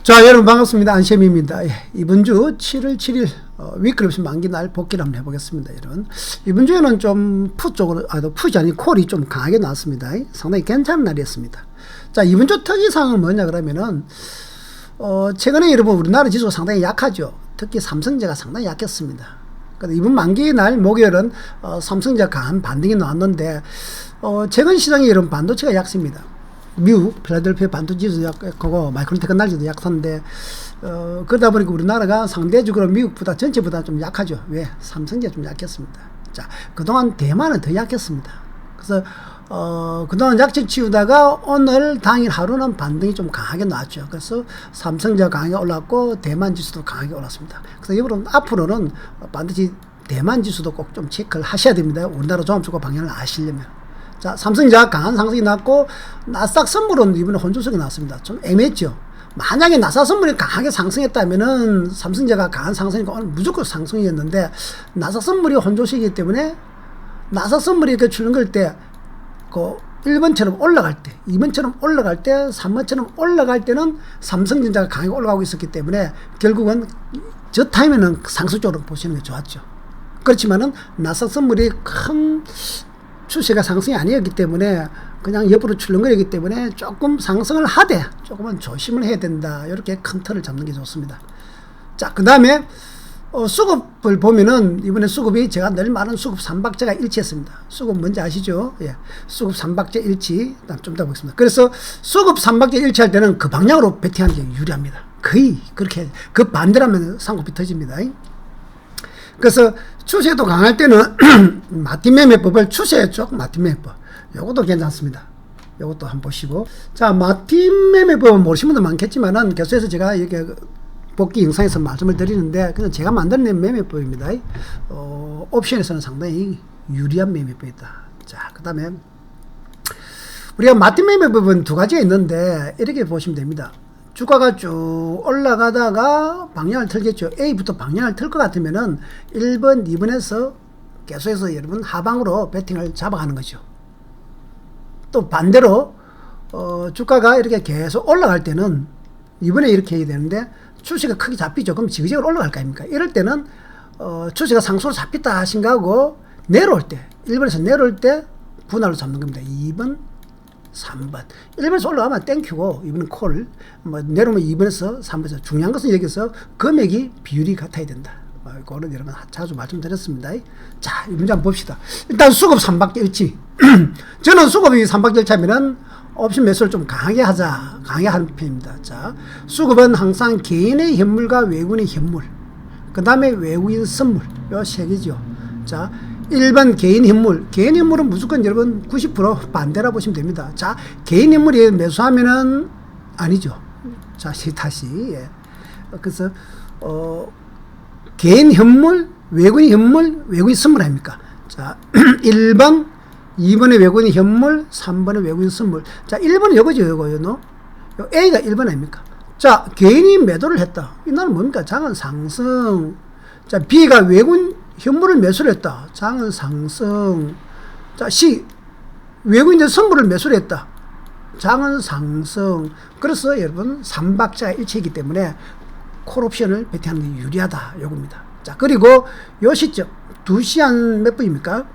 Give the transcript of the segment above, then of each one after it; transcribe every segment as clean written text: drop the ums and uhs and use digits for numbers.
자, 여러분 반갑습니다. 안시엠입니다. 예, 이번 주 7월 7일 위클옵션 만기 날 복귀를 한번 해보겠습니다. 여러분 이번 주에는 좀 푸 쪽으로 푸지 아닌 콜이 좀 강하게 나왔습니다. 상당히 괜찮은 날이었습니다. 자, 이번 주 특이사항은 뭐냐 그러면은 최근에 여러분 우리나라 지수가 상당히 약하죠. 특히 삼성제가 상당히 약했습니다. 그래서 이번 만기 날 목요일은 삼성제가 강한 반등이 나왔는데 최근 시장이 여러분 반도체가 약세입니다. 미국 필라델피아 반도체 지수도 약하고 마이크론 테크놀로지도 약한데 그러다 보니까 우리나라가 상대적으로 미국보다 전체보다 좀 약하죠. 왜? 삼성제가 좀 약했습니다. 자, 그동안 대만은 더 약했습니다. 그래서 그동안 약점 치우다가 오늘 당일 하루는 반등이 좀 강하게 나왔죠. 그래서 삼성제가 강하게 올랐고 대만 지수도 강하게 올랐습니다. 그래서 여러분 앞으로는 반드시 대만 지수도 꼭 좀 체크를 하셔야 됩니다. 우리나라 종합주가 방향을 아시려면. 자, 삼성제가 강한 상승이 났고 나스닥 선물은 이번에 혼조성이 나왔습니다. 좀 애매했죠. 만약에 나스닥 선물이 강하게 상승했다면은 삼성제가 강한 상승이니까 오늘 무조건 상승이었는데 나스닥 선물이 혼조성이기 때문에 나스닥 선물이 이렇게 출렁거릴 때 그 1번처럼 올라갈 때, 2번처럼 올라갈 때, 3번처럼 올라갈 때는 삼성전자가 강하게 올라가고 있었기 때문에 결국은 저 타임에는 상승 쪽으로 보시는 게 좋았죠. 그렇지만은 나스닥 선물이 큰 추세가 상승이 아니었기 때문에 그냥 옆으로 출렁거리기 때문에 조금 상승을 하되 조금은 조심을 해야 된다. 이렇게 큰 틀을 잡는 게 좋습니다. 자, 그 다음에 수급을 보면은 이번에 수급이 제가 늘 말하는 수급 3박자가 일치했습니다. 수급 뭔지 아시죠? 예. 수급 3박자 일치. 좀 더 보겠습니다. 그래서 수급 3박자 일치할 때는 그 방향으로 베팅하는 게 유리합니다. 거의 그렇게 그 반대라면 상급이 터집니다. 그래서 추세도 강할 때는 마틴 매매법을 추세 쪽 마틴 매매법 요것도 괜찮습니다. 요것도 한번 보시고, 자, 마틴 매매법은 모르시는 분도 많겠지만은 계속해서 제가 이렇게 복귀 영상에서 말씀을 드리는데 그냥 제가 만들어낸 매매법입니다. 옵션에서는 상당히 유리한 매매법이다. 자, 그 다음에 우리가 마틴 매매법은 두 가지가 있는데 이렇게 보시면 됩니다. 주가가 쭉 올라가다가 방향을 틀겠죠. A부터 방향을 틀 것 같으면은 1번, 2번에서 계속해서 여러분 하방으로 베팅을 잡아가는 거죠. 또 반대로 주가가 이렇게 계속 올라갈 때는 이번에 이렇게 해야 되는데 추세가 크게 잡히죠. 그럼 지그재그로 올라갈 거 아닙니까? 이럴 때는 추세가 상수로 잡혔다 하신가하고 내려올 때 1번에서 내려올 때 분할로 잡는 겁니다. 2번 3번 1번에서 올라가면 땡큐고 2번은 콜, 내려오면 2번에서 3번에서 중요한 것은 여기서 금액이 비율이 같아야 된다. 그거는 여러분 자주 말씀드렸습니다. 자, 이 문제 한번 봅시다. 일단 수급 3박자 일치. 저는 수급이 3박자 일치하면은 옵션 매수를 좀 강하게 하는 편입니다. 자, 수급은 항상 개인의 현물과 외국인의 현물, 그 다음에 외국인 선물, 요 세 개죠. 자, 1번 개인 현물. 개인 현물은 무조건 여러분 90% 반대라 보시면 됩니다. 자, 개인 현물이 매수하면은 아니죠. 자, 다시. 예. 그래서, 개인 현물, 외국인 현물, 외국인 선물 아닙니까? 자, 1번, 2번의 외국인 현물, 3번의 외국인 선물. 자, 1번은 요거죠, 요거. 요 A가 1번 아닙니까? 자, 개인이 매도를 했다. 이날은 뭡니까? 장은 상승. 자, B가 외국인 현물을 매수를 했다. 장은 상승. 자, C, 외국인들 선물을 매수를 했다. 장은 상승. 그래서 여러분 3박자가 일치이기 때문에 콜옵션을 베팅하는 게 유리하다. 요겁니다. 자, 그리고 요 시점 2시 한 몇 분입니까?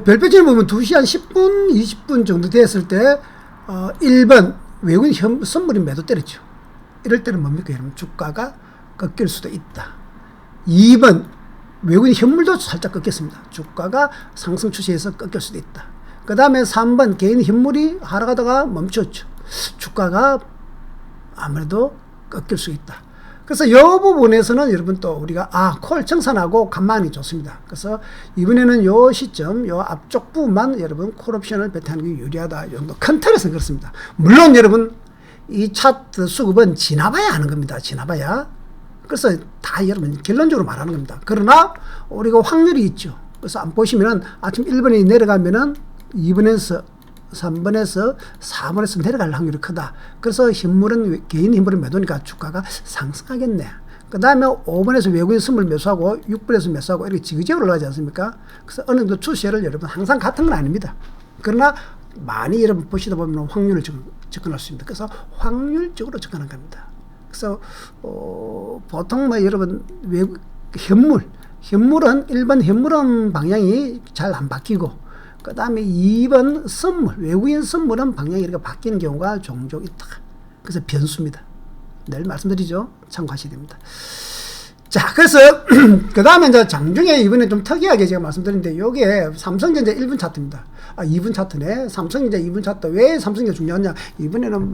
별표지를 보면 2시 한 10분, 20분 정도 됐을 때 1번 외국인 선물이 매도 때렸죠. 이럴 때는 뭡니까? 여러분 주가가 꺾일 수도 있다. 2번 외국인 현물도 살짝 꺾였습니다. 주가가 상승 추세에서 꺾일 수도 있다. 그 다음에 3번 개인 현물이 하락하다가 멈췄죠. 주가가 아무래도 꺾일 수 있다. 그래서 이 부분에서는 여러분 또 우리가 콜 청산하고 간만이 좋습니다. 그래서 이번에는 요 시점, 요 앞쪽 부분만 여러분 콜옵션을 베팅하는 게 유리하다. 이 정도 큰 틀에서는 그렇습니다. 물론 여러분 이 차트 수급은 지나봐야 하는 겁니다. 지나봐야. 그래서 다 여러분 결론적으로 말하는 겁니다. 그러나 우리가 확률이 있죠. 그래서 안 보시면은 아침 1번이 내려가면은 2번에서 3번에서 4번에서 내려갈 확률이 크다. 그래서 현물은 개인 현물을 매도니까 주가가 상승하겠네. 그 다음에 5번에서 외국인 선물 매수하고 6번에서 매수하고 이렇게 지그재그로 올라가지 않습니까? 그래서 어느 정도 추세를 여러분 항상 같은 건 아닙니다. 그러나 많이 여러분 보시다 보면 확률을 접근할 수 있습니다. 그래서 확률적으로 접근한 겁니다. 그래서 보통 뭐 여러분 현물은 1번 현물은 방향이 잘 안 바뀌고, 그 다음에 2번 선물, 외국인 선물은 방향이 이렇게 바뀌는 경우가 종종 있다. 그래서 변수입니다. 늘 말씀드리죠. 참고하셔야 됩니다. 자, 그래서 그 다음에 이제 장중에 이번에 좀 특이하게 제가 말씀드렸는데, 요게 삼성전자 1분 차트입니다. 2분 차트네. 삼성전자 2분 차트. 왜 삼성전자 중요하냐? 이번에는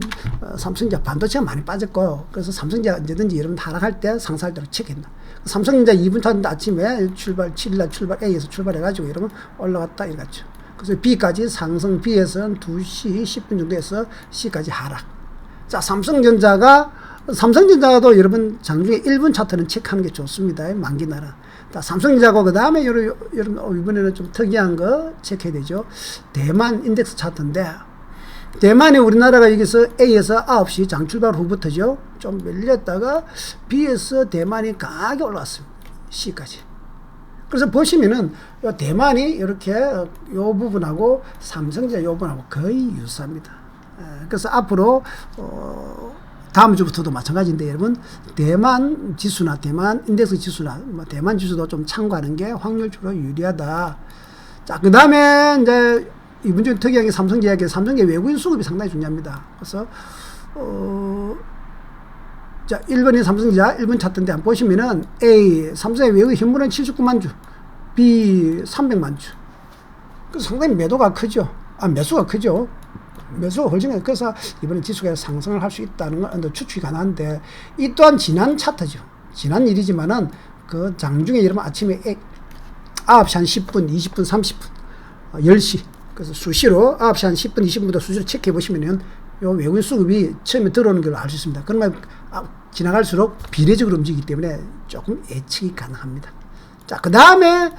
삼성전자 반도체가 많이 빠졌고, 그래서 삼성전자 언제든지 여러분 하락할 때 상승할 때로 체크했나. 삼성전자 2분 차트인데 아침에 7일날 출발 A에서 출발해가지고 여러분 올라갔다 이랬죠. 그래서 B까지 상승, B에서는 2시 10분 정도에서 C까지 하락. 자, 삼성전자도 여러분 장중에 1분 차트는 체크하는 게 좋습니다. 만기나라. 삼성전자고 그 다음에 여러분 이번에는 좀 특이한 거 체크해야 되죠. 대만 인덱스 차트인데, 대만이 우리나라가 여기서 A에서 9시 장 출발 후부터죠. 좀 밀렸다가 B에서 대만이 강하게 올라왔습니다. C까지. 그래서 보시면은 대만이 이렇게 요 부분하고 삼성전자 요 부분하고 거의 유사합니다. 그래서 앞으로 다음 주부터도 마찬가지인데, 여러분 대만 지수나 대만 인덱스 지수나 대만 지수도 좀 참고하는 게 확률적으로 유리하다. 자, 그 다음에 이제 이번 주 특이하게 삼성전자 외국인 수급이 상당히 중요합니다. 그래서 자, 1번이 삼성전자 1분 차트인데 한번 보시면은 A 삼성의 외국인 현물은 79만 주, B 300만 주. 그래서 상당히 매도가 크죠. 매수가 크죠. 매수가 훨씬. 그래서 이번에 지수가 상승을 할 수 있다는 건 추측이 가능한데, 이 또한 지난 차트죠. 지난 일이지만은 그 장중에 여러분 아침에 9시 한 10분, 20분, 30분, 10시. 그래서 수시로 9시 한 10분, 20분부터 수시로 체크해 보시면은 요 외국인 수급이 처음에 들어오는 걸 알 수 있습니다. 그러면 지나갈수록 비례적으로 움직이기 때문에 조금 예측이 가능합니다. 자, 그 다음에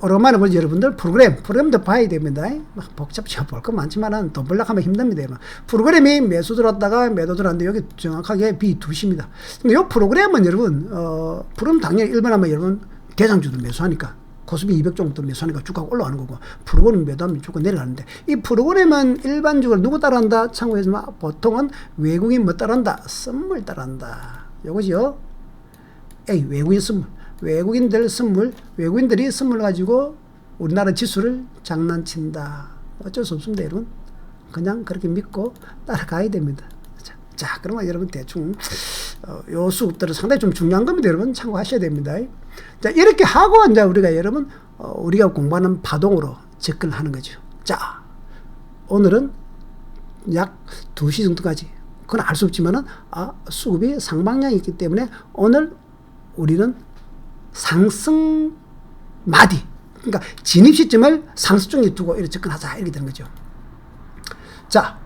오랜만에 보지 여러분들 프로그램도 봐야 됩니다. 막 복잡해 볼 거 많지만은 돈 벌려고 하면 힘듭니다. 여러분. 프로그램이 매수 들어왔다가 매도 들어왔는데 여기 정확하게 B2시입니다. 근데 이 프로그램은 여러분 프로그램 당연히 1번 하면 여러분 대장주도 매수하니까 코스피 200 정도 매수하니까 주가가 올라가는 거고, 프로그램 매도하면 주가 내려가는데, 이 프로그램은 일반적으로 누구 따라한다? 참고해주면 보통은 외국인 뭐 따라한다? 선물 따라한다. 요거죠. A 외국인 선물. 외국인들이 선물 가지고 우리나라 지수를 장난친다. 어쩔 수 없습니다, 여러분. 그냥 그렇게 믿고 따라가야 됩니다. 자, 그러면 여러분 대충 요 수급들은 상당히 좀 중요한 겁니다. 여러분 참고하셔야 됩니다. 자, 이렇게 하고 이제 우리가 여러분 우리가 공부하는 파동으로 접근하는 거죠. 자, 오늘은 약 2시 정도까지. 그건 알 수 없지만은 수급이 상방향이 있기 때문에 오늘 우리는 상승 마디, 그러니까 진입 시점을 상승 쪽에 두고 이렇게 접근하자 이렇게 되는 거죠. 자,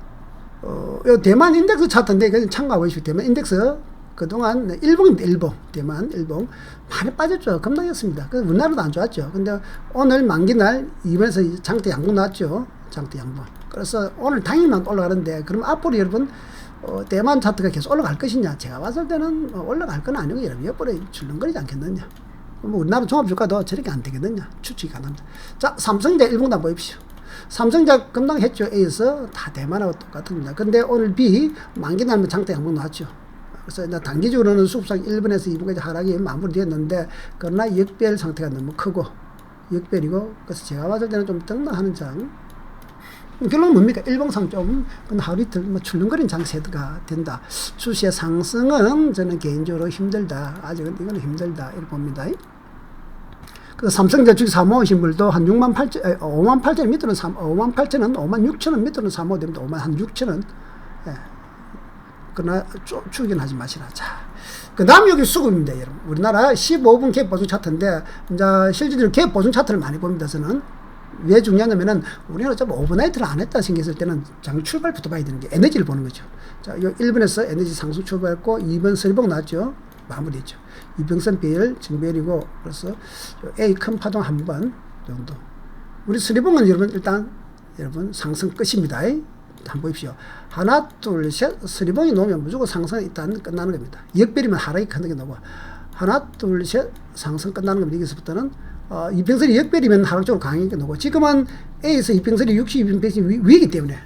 요 대만 인덱스 차트인데 참고하고 대만 인덱스 그동안 일봉입니다. 대만 일봉 많이 빠졌죠. 급락했습니다. 그래서 우리나라도 안 좋았죠. 근데 오늘 만기날 이번에서 장대 양봉 나왔죠. 장대 양봉. 그래서 오늘 당일만 올라가는데, 그럼 앞으로 여러분 대만 차트가 계속 올라갈 것이냐? 제가 봤을 때는 올라갈 건 아니고 여러분 옆으로 출렁거리지 않겠느냐? 뭐 우리나라 종합주가도 저렇게 안 되겠느냐? 추측이 가능합니다. 자, 삼성전자 일봉도 보십시오. 삼성전자 급락했죠. A에서 다 대만하고 똑같습니다. 근데 오늘 B 만기 날면 장대 양봉 나왔죠. 그래서 이제 단기적으로는 수급상 1번에서 2번까지 하락이 마무리되었는데, 그러나 역별 상태가 너무 크고 역별이고, 그래서 제가 봤을 때는 좀 등락하는 장. 결론은 뭡니까? 일봉상 좀 하루 이틀 출렁거리는 장세가 된다. 주시의 상승은 저는 개인적으로 힘들다. 아직은 이거는 힘들다 이렇게 봅니다. 그 삼성전자 주식 사모으신 분들도 한 5만 8천 밑으로는 5만 8천원, 5만 6천원 밑으로는 사모가 됩니다. 5만 한 6천원. 예. 그러나 추격은 하지 마시라. 자, 그 다음 여기 수급입니다, 여러분. 우리나라 15분 갭 보증 차트인데, 이제 실질적으로 갭 보증 차트를 많이 봅니다, 저는. 왜 중요하냐면은, 우리는 좀 오버나이트를 안 했다 생겼을 때는 장 출발부터 봐야 되는 게 에너지를 보는 거죠. 자, 요 1번에서 에너지 상승 출발했고, 2번 서리봉 나왔죠. 마무리했죠. 이병선 배열, 증배열이고, 그래서 A 큰 파동 한 번 정도. 우리 서리봉은 여러분 상승 끝입니다. 한번 보십시오. 하나, 둘, 셋, 서리봉이 놓으면 무조건 상승 일단 끝나는 겁니다. 역별이면 하락이 큰 게 나고, 하나, 둘, 셋, 상승 끝나는 겁니다. 여기서부터는 이병선이 역별이면 하락적으로 강하게 나고, 지금은 A에서 이평선이 62평선이 위이기 때문에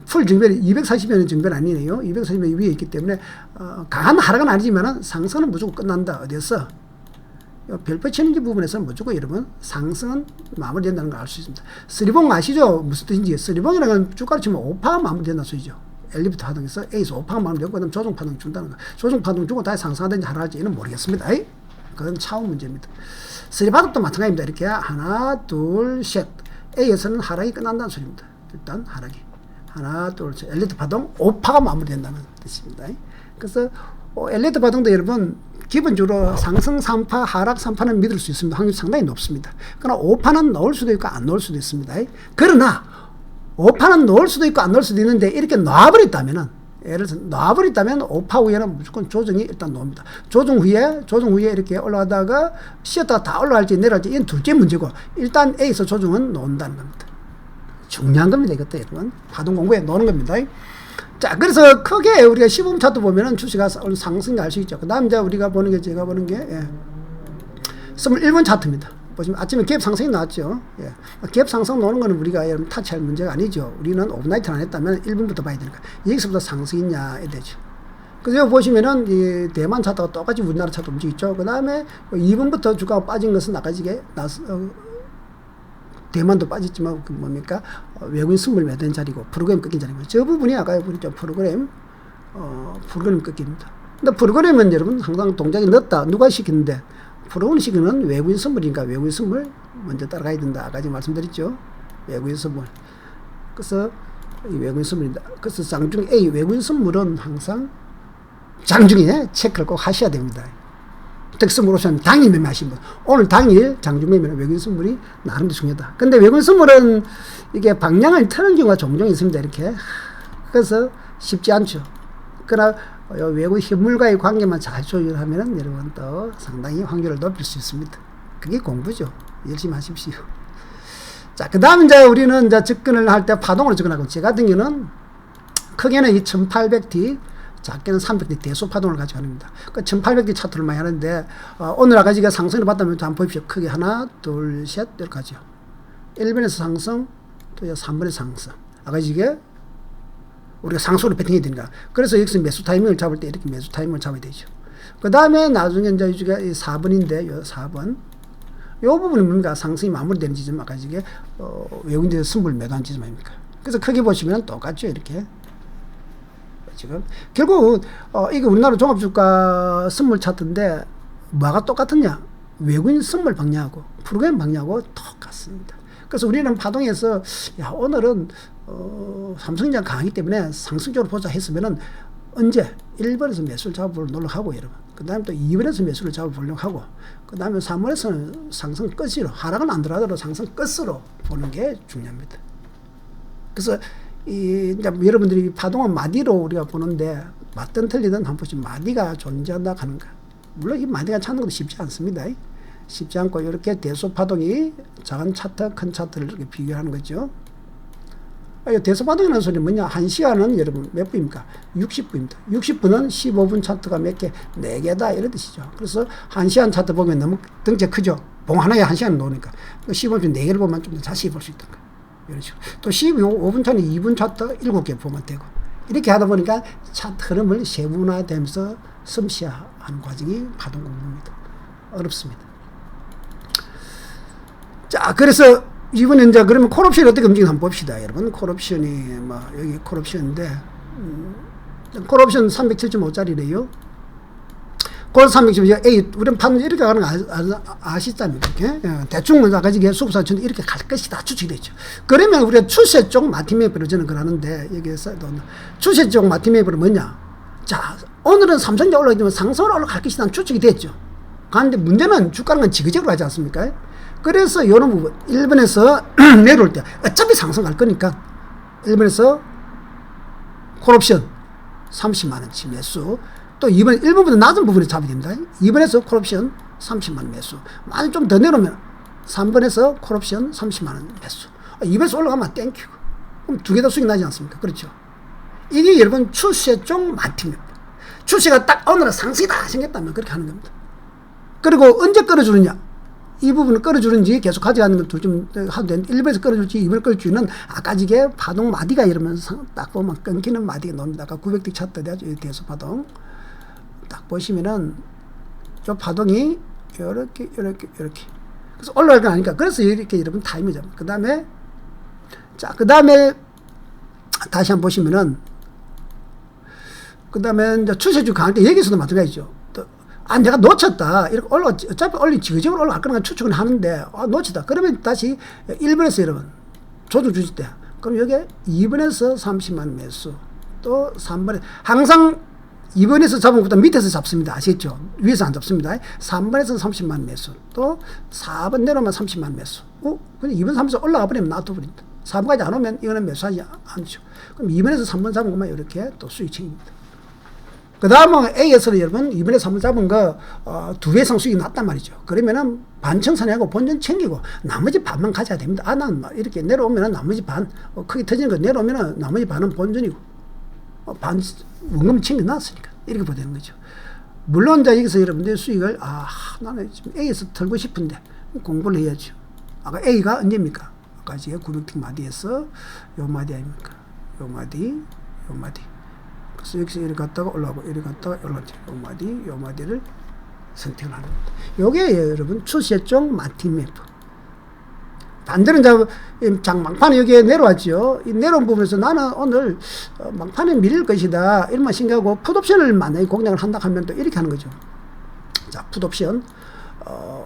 풀 정변이 240면 정변 아니네요. 240면 위에 있기 때문에 강한 하락은 아니지만 상승은 무조건 끝난다. 어디서? 별표 치는 부분에서는 무조건 여러분 상승은 마무리된다는 걸 알 수 있습니다. 쓰리봉 아시죠? 무슨 뜻인지. 쓰리봉이라는 건 주가를 치면 5파가 마무리된다는 소리죠. 엘리베이터 하동에서 A에서 5파가 마무리되고 그다음 조정파동 준다는 거. 조정파동 주고 다시 상승하든지 하락할지는 모르겠습니다. 그건 차후 문제입니다. 쓰리바둑도 마찬가지입니다. 이렇게 하나 둘 셋 A에서는 하락이 끝난다는 소리입니다. 일단 하락이 하나 둘 셋 엘리베이터 파동 5파가 마무리된다는 뜻입니다. 그래서 엘리베이터 파동도 여러분 기본적으로 상승 3파, 하락 3파는 믿을 수 있습니다. 확률이 상당히 높습니다. 그러나 5파는 넣을 수도 있고 안 넣을 수도 있습니다. 그러나 5파는 넣을 수도 있고 안 넣을 수도 있는데 이렇게 놔버렸다면은 예를 들어서 놔버렸다면 5파 후에는 무조건 조정이 일단 나옵니다. 조정 후에 이렇게 올라가다가 쉬었다가 다 올라갈지 내려갈지 이건 둘째 문제고 일단 A에서 조정은 나온다는 겁니다. 중요한 겁니다. 이것도 여러분 파동 공부에 넣는 겁니다. 자, 그래서 크게 우리가 시범 차트 보면은 주식가 상승이 알 수 있죠. 그 다음 이제 우리가 보는 게, 제가 보는 게, 21분 차트입니다. 보시면 아침에 갭 상승이 나왔죠. 갭 상승 나오는 거는 우리가 여러분 타치할 문제가 아니죠. 우리는 오버나이트를 안 했다면 1분부터 봐야 되니까. 여기서부터 상승이냐, 이 되죠. 그래서 여기 보시면은 이 대만 차트가 똑같이 우리나라 차트 움직이죠. 그 다음에 2분부터 주가가 빠진 것은 아까지게 대만도 빠졌지만 그 뭡니까 외국인 선물 매도된 자리고 프로그램 꺾인 자리고 저 부분이 아까 보셨죠. 프로그램 꺾입니다. 근데 프로그램은 여러분 항상 동작이 늦다. 누가 시키는데 프로그램 시키는 외국인 선물이니까 외국인 선물 먼저 따라가야 된다. 아까 말씀드렸죠. 외국인 선물. 그래서 이 외국인 선물입니다. 그래서 장중 A 외국인 선물은 항상 장중에 체크를 꼭 하셔야 됩니다. 특성으로서는 당일 매매하신 분. 오늘 당일 장중 매매는 외국인 선물이 나름대로 중요하다. 근데 외국인 선물은 이게 방향을 트는 경우가 종종 있습니다. 이렇게. 그래서 쉽지 않죠. 그러나 외국 현물과의 관계만 잘 조율하면 여러분 또 상당히 확률을 높일 수 있습니다. 그게 공부죠. 열심히 하십시오. 자, 그 다음 이제 우리는 이제 접근을 할 때 파동으로 접근하고, 제 같은 경우는 크게는 이 1800T, 작게는 300D 대소 파동을 가지고 합니다. 그 1800D 차트를 많이 하는데, 오늘 아까 제가 상승을 봤다면 한번 보십시오. 크게 하나, 둘, 셋, 이렇게 하죠. 1번에서 상승, 또 3번에서 상승. 아까 이게 우리가 상승으로 배팅해야 되니까. 그래서 여기서 매수 타이밍을 잡을 때 이렇게 매수 타이밍을 잡아야 되죠. 그 다음에 나중에 이제 이게 4번인데, 요 4번. 요 부분이 뭔가 상승이 마무리되는 지점, 아까 이게, 외국인들 선물 매도한 지점 아닙니까? 그래서 크게 보시면 똑같죠, 이렇게. 지금. 결국, 이게 우리나라 종합주가 선물 차트인데, 뭐가 똑같느냐? 외국인 선물 방향하고, 프로그램 방향하고 똑같습니다. 그래서 우리는 파동에서, 야, 오늘은, 삼성전자 강하기 때문에 상승적으로 보자 했으면은, 언제 1번에서 매수를 잡아보려고 노력하고, 여러분. 그 다음에 또 2번에서 매수를 잡아보려고 하고, 그 다음에 3번에서는 상승 끝으로, 하락은 안 들어가더라도 상승 끝으로 보는 게 중요합니다. 그래서, 이제 여러분들이 파동은 마디로 우리가 보는데, 맞든 틀리든 한 번씩 마디가 존재한다 하는 거. 물론 이 마디가 찾는 것도 쉽지 않습니다. 쉽지 않고, 이렇게 대소 파동이 작은 차트, 큰 차트를 이렇게 비교하는 거죠. 대소 파동이라는 소리는 뭐냐? 1시간은 여러분 몇 분입니까? 60분입니다. 60분은 15분 차트가 몇 개? 4개다. 이런 뜻이죠. 그래서 1시간 차트 보면 너무 덩치가 크죠? 봉 하나에 1시간 놓으니까. 15분 4개를 보면 좀 더 자세히 볼 수 있던 거예요. 이런 식으로. 또 15분 차는 2분 차트 7개 보면 되고. 이렇게 하다 보니까 차트 흐름을 세분화되면서 섬시화하는 과정이 파동 공부입니다. 어렵습니다. 자, 그래서 이번에 이제 그러면 콜옵션이 어떻게 움직이는지 한번 봅시다. 여러분, 콜옵션이, 여기 콜옵션인데, 콜옵션 307.5짜리래요. 콜 307, 우리는 판 이렇게 가는 거 아시잖아요. 대충 먼저 아까 수급사ችን 이렇게 갈 것이다. 추측이 되죠. 그러면 우리가 추세 쪽 마티매입으로 저는 그러는데, 여기에서 추세 쪽 마티매입으로 뭐냐? 자, 오늘은 삼성전자 올라가기 때문에 상승으로 올라갈 것이다. 추측이 됐죠. 그런데 문제는 주가는 건 지그재그로 하지 않습니까? 그래서 이런 부분 1번에서 내려올 때 어차피 상승할 거니까 1번에서 콜옵션 30만원치 매수, 또 2번 1번보다 낮은 부분에 잡아야 됩니다. 2번에서 콜옵션 30만원 매수, 만약 좀 더 내려오면 3번에서 콜옵션 30만원 매수. 2번에서 올라가면 땡큐고, 그럼 두 개 다 수익 나지 않습니까? 그렇죠. 이게 여러분 추세 쪽 마팀입니다. 추세가 딱 오늘은 상승이다 생겼다면 그렇게 하는 겁니다. 그리고 언제 끌어주느냐? 이 부분을 끌어주는지 계속 가져가는 것도 좀 하도 되는데 1번에서 끌어줄지 2번을 끌어주는 아까 이게 파동 마디가 이러면서 딱 보면 끊기는 마디가 나옵니다. 아까 900틱 찼다 대소 파동 딱 보시면은 저 파동이 이렇게 그래서 올라갈 거 아니까 그래서 이렇게 여러분 타임이 잡니다. 그 다음에 다시 한번 보시면은 그 다음에 이제 추세주 강할 때 여기서도 마찬가지죠. 내가 놓쳤다. 이렇게 어차피 지그재그로 올라갈 거는 추측은 하는데, 놓쳤다. 그러면 다시 1번에서 여러분, 조정 주실 때. 그럼 여기 2번에서 30만 매수. 또 3번에, 항상 2번에서 잡은 것보다 밑에서 잡습니다. 아시겠죠? 위에서 안 잡습니다. 3번에서 30만 매수. 또 4번 내려오면 30만 매수. 근데 2번, 3번에서 올라가 버리면 놔둬버립니다. 4번까지 안 오면 이거는 매수하지 않죠. 그럼 2번에서 3번 잡은 것만 이렇게 또 수익 챙깁니다. 그 다음은 A에서는 여러분, 이번에 3번 잡은 거, 2배 이상 수익이 났단 말이죠. 그러면은 반청산하고 본전 챙기고, 나머지 반만 가져야 됩니다. 난 이렇게 내려오면은 나머지 반, 크게 터지는 거 내려오면은 나머지 반은 본전이고, 반, 원금 챙겨놨으니까. 이렇게 보야 되는 거죠. 물론, 이제 여기서 여러분들 수익을, 나는 지금 A에서 털고 싶은데, 공부를 해야죠. 아까 A가 언제입니까? 아까 제가 900틱 마디에서 요 마디 아닙니까? 요 마디. 그래서 여기서 이렇게 갔다가 올라가고, 이렇게 갔다가 올라가죠. 요 마디를 선택을 하는 겁니다. 요게 여러분, 추세종 마틴 매프. 반대로 이제 막판에 여기에 내려왔죠. 이 내려온 부분에서 나는 오늘 막판에 밀릴 것이다. 이런만 생각하고, 풋옵션을 만약에 공략을 한다 하면 또 이렇게 하는 거죠. 자, 풋옵션.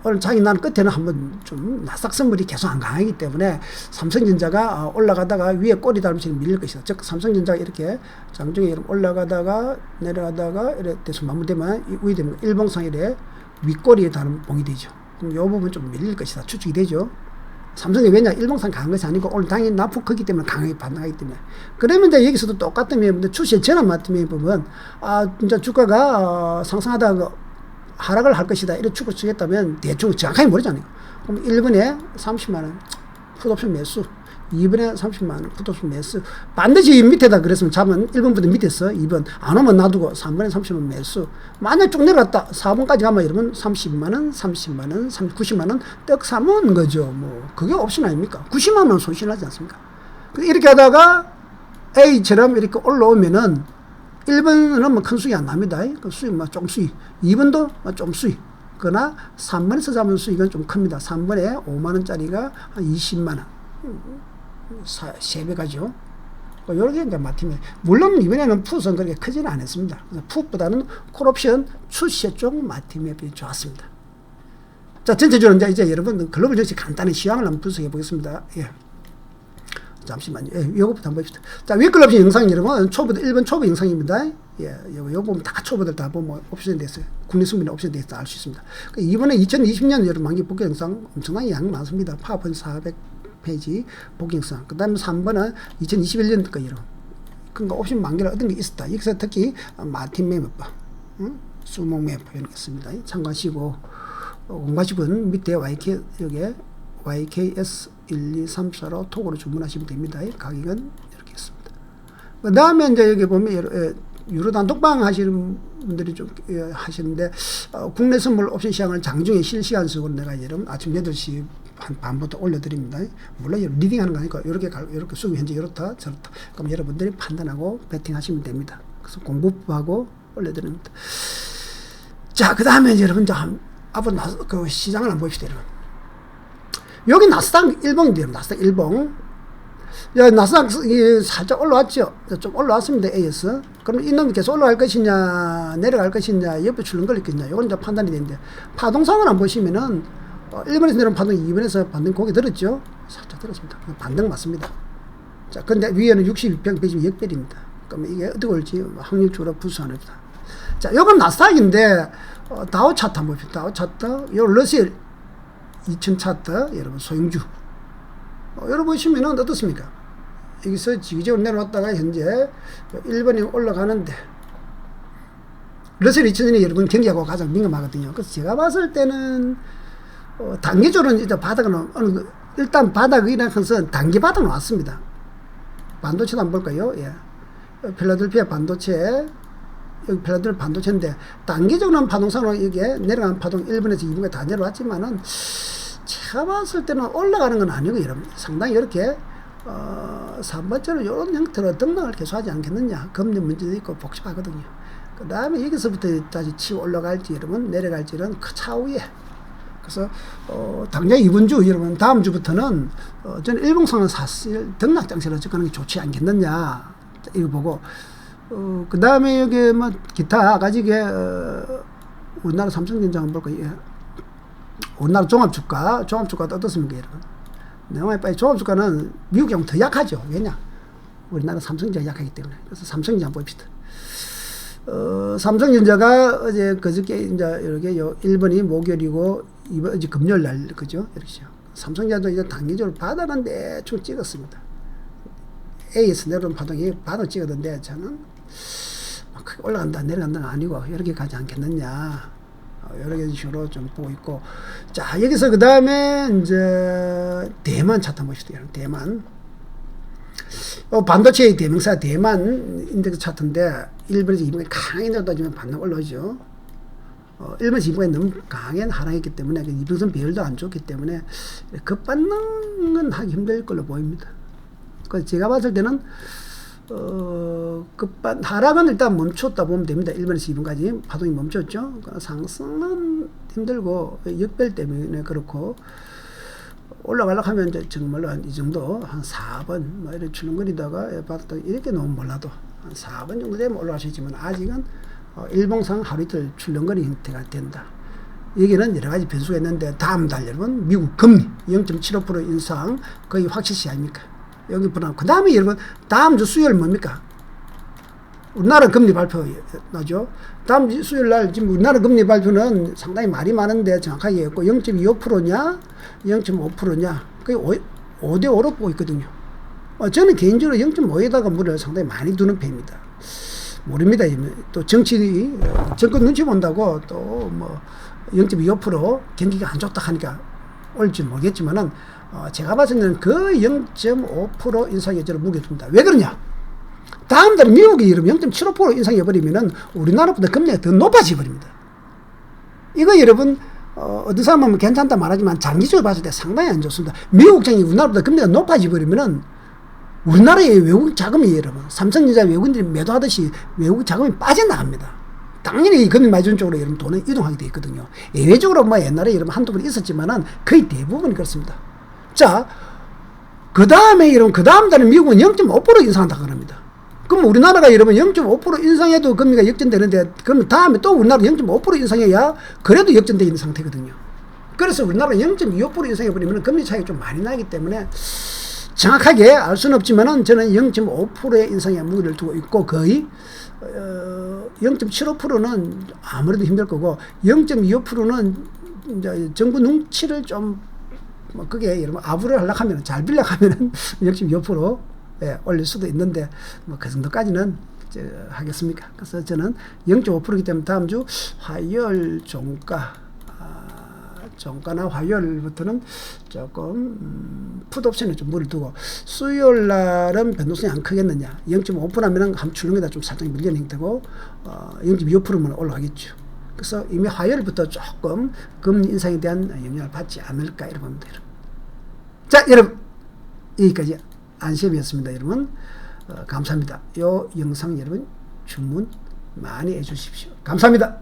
오늘 장이 난 끝에는 한번 좀 나스닥 선물이 계속 안 강하기 때문에 삼성전자가 올라가다가 위에 꼬리 달면서 밀릴 것이다. 즉 삼성전자가 이렇게 장중에 올라가다가 내려가다가 이렇게 돼서 마무리되면 위에 되면 일봉상 이래 윗꼬리에 닿는 봉이 되죠. 그럼 이 부분 좀 밀릴 것이다. 추측이 되죠. 삼성이 왜냐 일봉상 강한 것이 아니고 오늘 당연히 나폭 크기 때문에 강하게 반응하기 때문에 그러면 이제 여기서도 똑같은 면인데 추세 전환 같은 보면 진짜 주가가 상승하다가 하락을 할 것이다. 이런 축을 쓰겠다면 대충 정확하게 모르잖아요. 그럼 1번에 30만원 풋옵션 매수, 2번에 30만원 풋옵션 매수. 반드시 밑에다 그랬으면 잡으면 1번보다 밑에서 2번 안 오면 놔두고 3번에 30만원 매수. 만약 쭉 내려갔다 4번까지 가면 여러분 30만원 30만원 90만원 떡 사면 거죠. 뭐 그게 옵션 아닙니까? 90만원 손실하지 않습니까? 이렇게 하다가 A처럼 이렇게 올라오면은 1번은 뭐 큰 수익이 안 납니다. 그 수익 좀 수익. 2번도 좀 수익. 그러나 3번에서 잡은 수익은 좀 큽니다. 3번에 5만원짜리가 한 20만원. 3배 가죠. 요렇게 이제 마팀에. 물론 이번에는 풋은 그렇게 크지는 않았습니다. 풋보다는 콜옵션 출시 쪽 마팀에 좋았습니다. 자, 전체적으로 이제 여러분 글로벌 증시 간단히 시황을 한번 분석해 보겠습니다. 예. 잠시만요. 요거부터 한번 봅시다. 자, 윗글옵션 영상 여러분, 1번 초보 영상입니다. 예, 요거 보면 다 초보들 다 보면 옵션이 됐어요. 국내승비는 옵션이 됐다 알 수 있습니다. 이번에 2020년 여러분 만기 복귀 영상 엄청나게 양 많습니다. 파워포인트 400페이지 복귀 영상. 그 다음에 3번은 2021년 거 여러분. 그러니까 옵션 만기를 얻은 게 있었다. 여기서 특히 마틴 매매법, 수목 매매 이런 게 있습니다. 참고하시고, 원가집은 밑에 여기에 YKS 1234로 톡으로 주문하시면 됩니다. 가격은 이렇게 있습니다. 그 다음에 이제 여기 보면 유로 단독방 하시는 분들이 좀 하시는데 국내 선물 옵션 시장을 장중에 실시간적으로 내가 여러분 아침 8시 반부터 올려드립니다. 물론 리딩하는 거 아니고 이렇게 수익 현재 이렇다 저렇다. 그럼 여러분들이 판단하고 베팅하시면 됩니다. 그래서 공부하고 올려드립니다. 자, 그 다음에 여러분 앞으로 그 시장을 한번 봅시다. 여러분. 여기 나스닥 일봉인데요. 나스닥 일봉. 나스닥 살짝 올라왔죠. 좀 올라왔습니다. A에서. 그럼 이놈이 계속 올라갈 것이냐, 내려갈 것이냐, 옆에 출렁거릴 것이냐, 이건 이제 판단이 되는데, 파동상을 안 보시면은, 1번에서 내려온 파동, 2번에서 반등 고개 들었죠? 살짝 들었습니다. 반등 맞습니다. 자, 근데 위에는 62평, 120 역별입니다. 그러면 이게 어떻게 올지 확률적으로 부수합니다. 자, 요건 나스닥인데, 다우 차트 한번 봅시다. 다우 차트, 요 러셀 2000 차트, 여러분, 소형주. 여러분 보시면은 어떻습니까? 여기서 지그재그로 내려왔다가 현재 1번이 올라가는데, 러셀 2000이 여러분 경기하고 가장 민감하거든요. 그래서 제가 봤을 때는, 단계적으로는 이제 바닥은 일단 바닥이라는 것은 단계 바닥은 왔습니다. 반도체도 한번 볼까요? 예. 필라델피아 반도체, 여기 필라델피아 반도체인데, 단계적으로는 파동상으로 이게 내려간 파동 1번에서 2번까지 다 내려왔지만은, 제가 봤을 때는 올라가는 건 아니고 여러분 상당히 이렇게 3번째로 이런 형태로 등락을 계속하지 않겠느냐. 금리 문제도 있고 복잡하거든요. 그 다음에 여기서부터 다시 치고 올라갈지 여러분 내려갈지는 그 차후에. 그래서 당장 이번 주 여러분 다음 주부터는 저는 일봉상은 사실 등락 장세로 접근하는 게 좋지 않겠느냐 이거 보고 그 다음에 여기 뭐 기타 가지게 우리나라 삼성전자 한번 볼까요? 예. 우리나라 종합주가도 어떻습니까 여러분? 내가 빨리 종합주가는 미국하고 더 약하죠. 왜냐? 우리나라 삼성전자가 약하기 때문에. 그래서 삼성전자 한번 봅시다. 삼성전자가 어제 그저께 이제 이렇게 1번이 목요일이고 2번 이제 금요일 날 그죠? 이렇게 삼성전자도 이제 단기적으로 바닥은 대충 찍었습니다. A에서 내려온 파동이 바닥 찍었는데 저는 크게 올라간다 내려간다는 아니고 이렇게 가지 않겠느냐. 여러 가지 식으로 좀 보고 있고. 자, 여기서 그 다음에 이제 대만 차트 한번 봅시다. 대만. 반도체의 대명사 대만 인덱스 차트인데 1번에서 2번에 강하게 내려다지면 반등 올라오죠. 1번에서 2번에 너무 강하게 하락했기 때문에 이평선 배열도 안 좋기 때문에 급반등은 하기 힘들 걸로 보입니다. 그래서 제가 봤을 때는 하락은 일단 멈췄다 보면 됩니다. 1번에서 2번까지 파동이 멈췄죠. 상승은 힘들고 역별 때문에 그렇고 올라가려고 하면 이제 정말로 한 이 정도 한 4번 뭐 이렇게 출렁거리다가 바닥 이렇게 놓으면 몰라도 한 4번 정도 되면 올라갈 수 있지만 아직은 일봉상 하루 이틀 출렁거리 형태가 된다. 여기는 여러 가지 변수가 있는데 다음 달 여러분 미국 금리 0.75% 인상 거의 확실시 아닙니까? 여기 보나 그 다음에 여러분 다음 주 수요일 뭡니까? 우리나라 금리 발표 나죠. 다음 주 수요일 날 지금 우리나라 금리 발표는 상당히 말이 많은데 정확하게 했고 0.25%냐 0.5%냐 거의 5대5로 보고 있거든요. 저는 개인적으로 0.5에다가 무리를 상당히 많이 두는 편입니다. 모릅니다. 또 정권 눈치 본다고 또 뭐 0.25% 경기가 안 좋다 하니까 올지 모르겠지만은 제가 봤을 때는 그 0.5% 인상에 저를 무게둡니다. 왜 그러냐? 다음 달에 미국이 여러분 0.75% 인상해버리면은 우리나라보다 금리가 더 높아져 버립니다. 이거 여러분, 어떤 사람은 괜찮다 말하지만 장기적으로 봤을 때 상당히 안 좋습니다. 미국 장이 우리나라보다 금리가 높아져 버리면은 우리나라의 외국 자금이 여러분, 삼성전자 외국인들이 매도하듯이 외국 자금이 빠져나갑니다. 당연히 금리 많이 주는 쪽으로 여러분 돈은 이동하게 돼 있거든요. 예외적으로 뭐 옛날에 여러분 한두 번 있었지만은 거의 대부분 그렇습니다. 자, 그 다음에 여러분, 그 다음 달에 미국은 0.5% 인상한다 그럽니다. 그럼 우리나라가 여러분 0.5% 인상해도 금리가 역전되는데, 그러면 다음에 또 우리나라 0.5% 인상해야 그래도 역전되어 있는 상태거든요. 그래서 우리나라가 0.25% 인상해버리면 금리 차이가 좀 많이 나기 때문에 정확하게 알 수는 없지만은 저는 0.5%의 인상에 무게를 두고 있고 거의 0.75%는 아무래도 힘들 거고 0.25%는 이제 정부 눈치를 좀 뭐 그게 여러분 아부를 하려고 하면 잘 빌려고 하면은 0.25% 예, 올릴 수도 있는데 뭐 그 정도까지는 하겠습니까? 그래서 저는 0.5%이기 때문에 다음 주 화요일 종가나 화요일부터는 조금 풋옵션에 좀 물을 두고 수요일 날은 변동성이 안 크겠느냐. 0.5%라면 한 출렁이다 좀 살짝 밀리는 형태고 0.25%만 올라가겠죠. 그래서 이미 화요일부터 조금 금리 인상에 대한 영향을 받지 않을까 이렇게 봅니다. 자, 여러분 여기까지 안시험이었습니다. 여러분 감사합니다. 이 영상 여러분 주문 많이 해주십시오. 감사합니다.